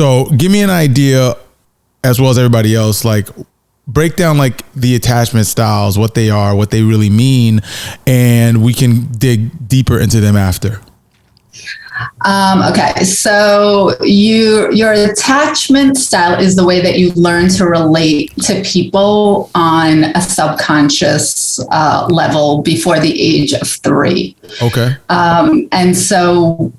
So give me an idea, as well as everybody else, like break down like the attachment styles, what they are, what they really mean, and we can dig deeper into them after. Okay, so your attachment style is the way that you learn to relate to people on a subconscious level before the age of 3. Okay. And so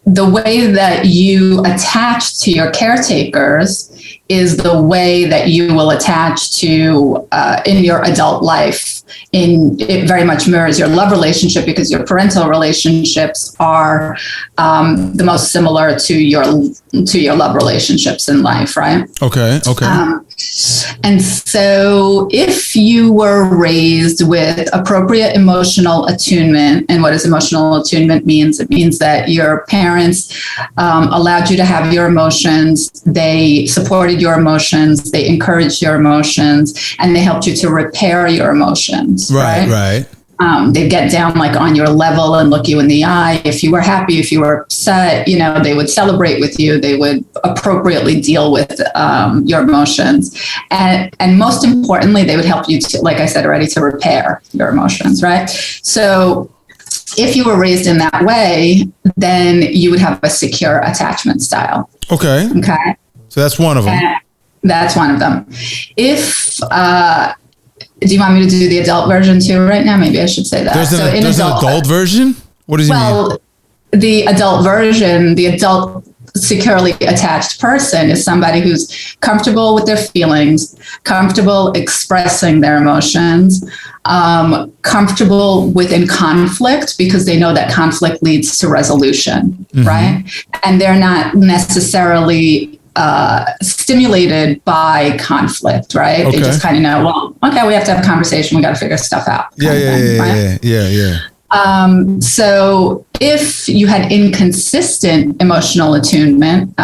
the way that you attach to your caretakers is the way that you will attach to in your adult life. It very much mirrors your love relationship, because your parental relationships are the most similar to your love relationships in life, right? Okay. And so if you were raised with appropriate emotional attunement, and what does emotional attunement means? It means that your parents allowed you to have your emotions, they supported your emotions, they encouraged your emotions, and they helped you to repair your emotions. Right. They'd get down like on your level and look you in the eye. If you were happy, if you were upset, they would celebrate with you. They would appropriately deal with your emotions. And most importantly, they would help you to, like I said already, to repair your emotions, right? So if you were raised in that way, then you would have a secure attachment style. Okay. So that's one of them. That's one of them. Do you want me to do the adult version too right now? Maybe I should say that. There's an adult version? What does he mean? Well, the adult version, the adult securely attached person is somebody who's comfortable with their feelings, comfortable expressing their emotions, comfortable within conflict, because they know that conflict leads to resolution, right? And they're not necessarily stimulated by conflict, right? Okay. They just kind of know, well, okay, we have to have a conversation. We got to figure stuff out. Yeah. So if you had inconsistent emotional attunement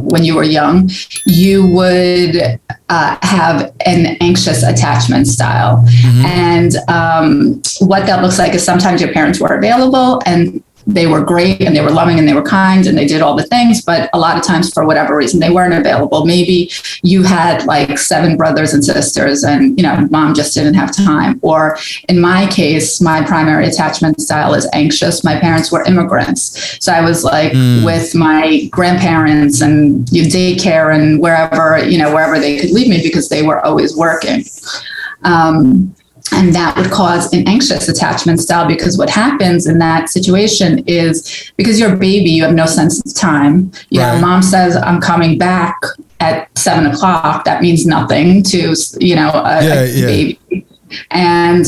when you were young, you would have an anxious attachment style. And what that looks like is sometimes your parents were available and they were great and they were loving and they were kind and they did all the things, but a lot of times for whatever reason they weren't available. Maybe you had like 7 brothers and sisters and mom just didn't have time. Or in my case, my primary attachment style is anxious. My parents were immigrants, so I was like with my grandparents and daycare and wherever they could leave me, because they were always working. And that would cause an anxious attachment style, because what happens in that situation is, because you're a baby, you have no sense of time. Mom says, I'm coming back at 7:00. That means nothing to, a baby. And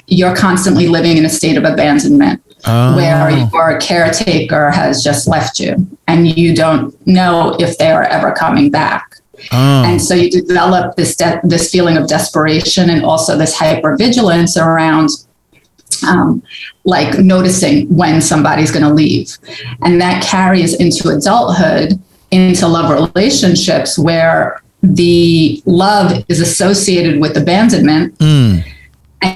you're constantly living in a state of abandonment. Where your caretaker has just left you and you don't know if they are ever coming back. And so you develop this feeling of desperation and also this hypervigilance around like noticing when somebody's going to leave. And that carries into adulthood, into love relationships, where the love is associated with abandonment. And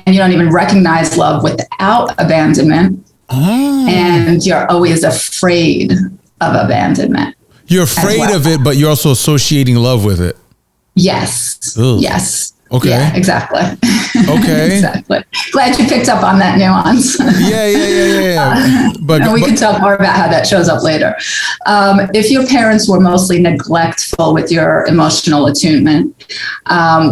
you don't even recognize love without abandonment. And you're always afraid of abandonment. You're afraid of it, but you're also associating love with it. Yes. Ugh. Yes. Okay. Yeah, exactly. Okay. Exactly. Glad you picked up on that nuance. Yeah. But we can talk more about how that shows up later. If your parents were mostly neglectful with your emotional attunement,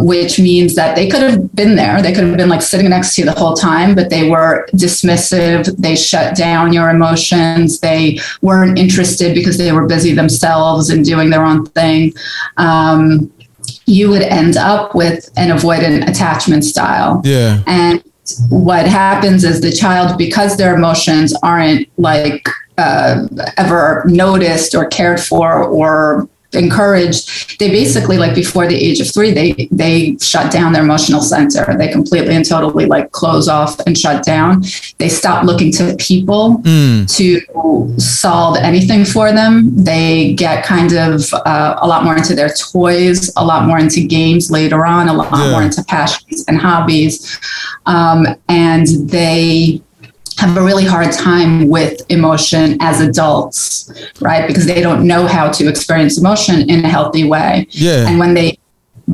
which means that they could have been there, they could have been like sitting next to you the whole time, but they were dismissive, they shut down your emotions, they weren't interested because they were busy themselves and doing their own thing, you would end up with an avoidant attachment style. Yeah. And what happens is the child, because their emotions aren't like ever noticed or cared for or encouraged, they basically, like before the age of 3, they shut down their emotional center. They completely and totally like close off and shut down. They stop looking to people to solve anything for them. They get kind of a lot more into their toys, a lot more into games later on, a lot more into passions and hobbies. And they have a really hard time with emotion as adults, right? Because they don't know how to experience emotion in a healthy way. Yeah. And when they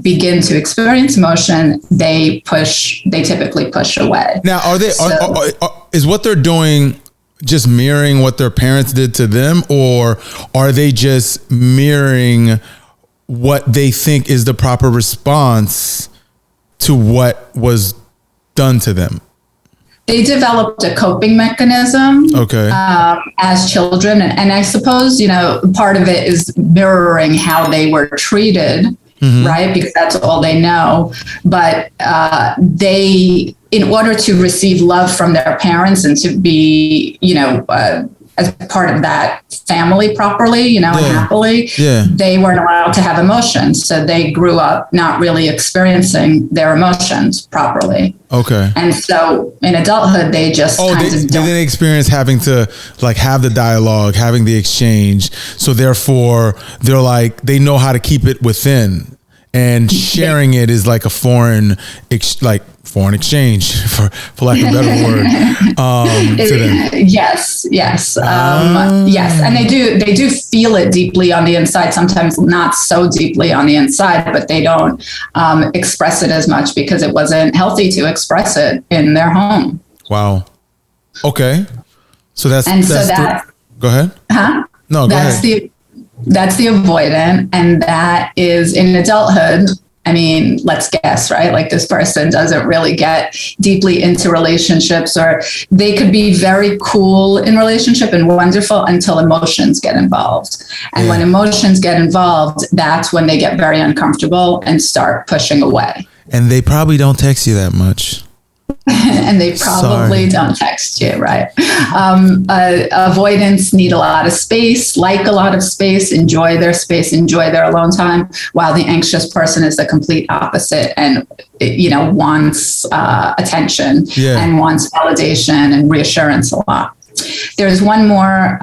begin to experience emotion, they typically push away. Now, is what they're doing just mirroring what their parents did to them, or are they just mirroring what they think is the proper response to what was done to them? They developed a coping mechanism as children. And I suppose, part of it is mirroring how they were treated, right? Because that's all they know. But in order to receive love from their parents and to be, as part of that family properly, and happily, they weren't allowed to have emotions. So they grew up not really experiencing their emotions properly. Okay. And so in adulthood, they just they didn't experience having to have the dialogue, having the exchange. So therefore they're they know how to keep it within, and sharing it is like a foreign exchange, for lack of a better word, to them. Yes. Yes. And they do feel it deeply on the inside, sometimes not so deeply on the inside, but they don't express it as much because it wasn't healthy to express it in their home. Wow. Okay. So go ahead. Huh? No, go ahead. That's the avoidant. And that is in adulthood. I mean, let's guess, right? This person doesn't really get deeply into relationships, or they could be very cool in relationship and wonderful until emotions get involved. And when emotions get involved, that's when they get very uncomfortable and start pushing away. And they probably don't text you that much. And they probably don't text you, right? Avoidants need a lot of space, a lot of space, enjoy their space, enjoy their alone time, while the anxious person is the complete opposite and, wants attention and wants validation and reassurance a lot. There's one more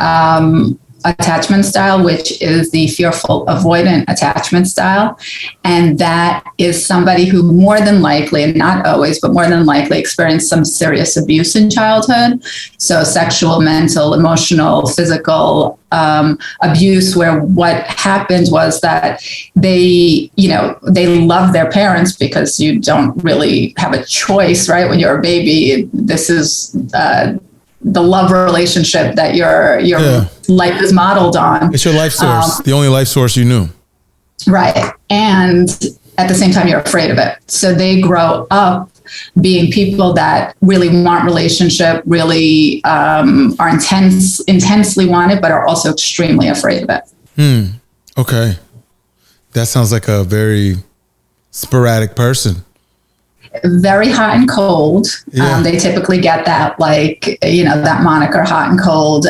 attachment style, which is the fearful avoidant attachment style. And that is somebody who more than likely, and not always, but more than likely experienced some serious abuse in childhood. So sexual, mental, emotional, physical abuse, where what happened was that they love their parents because you don't really have a choice, right? When you're a baby, this is the love relationship that your life is modeled on. It's your life source, the only life source you knew. Right. And at the same time, you're afraid of it. So they grow up being people that really want relationship, really are intensely wanted, but are also extremely afraid of it. Okay. That sounds like a very sporadic person. Very hot and cold. They typically get that, that moniker, hot and cold.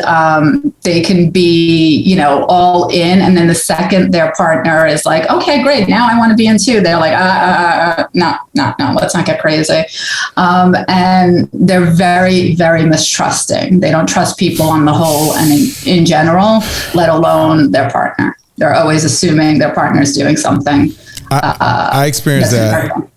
They can be, all in. And then the second their partner is like, okay, great, now I want to be in too, they're like, no, let's not get crazy. And they're very, very mistrusting. They don't trust people on the whole and in general, let alone their partner. They're always assuming their partner's doing something. I experienced that.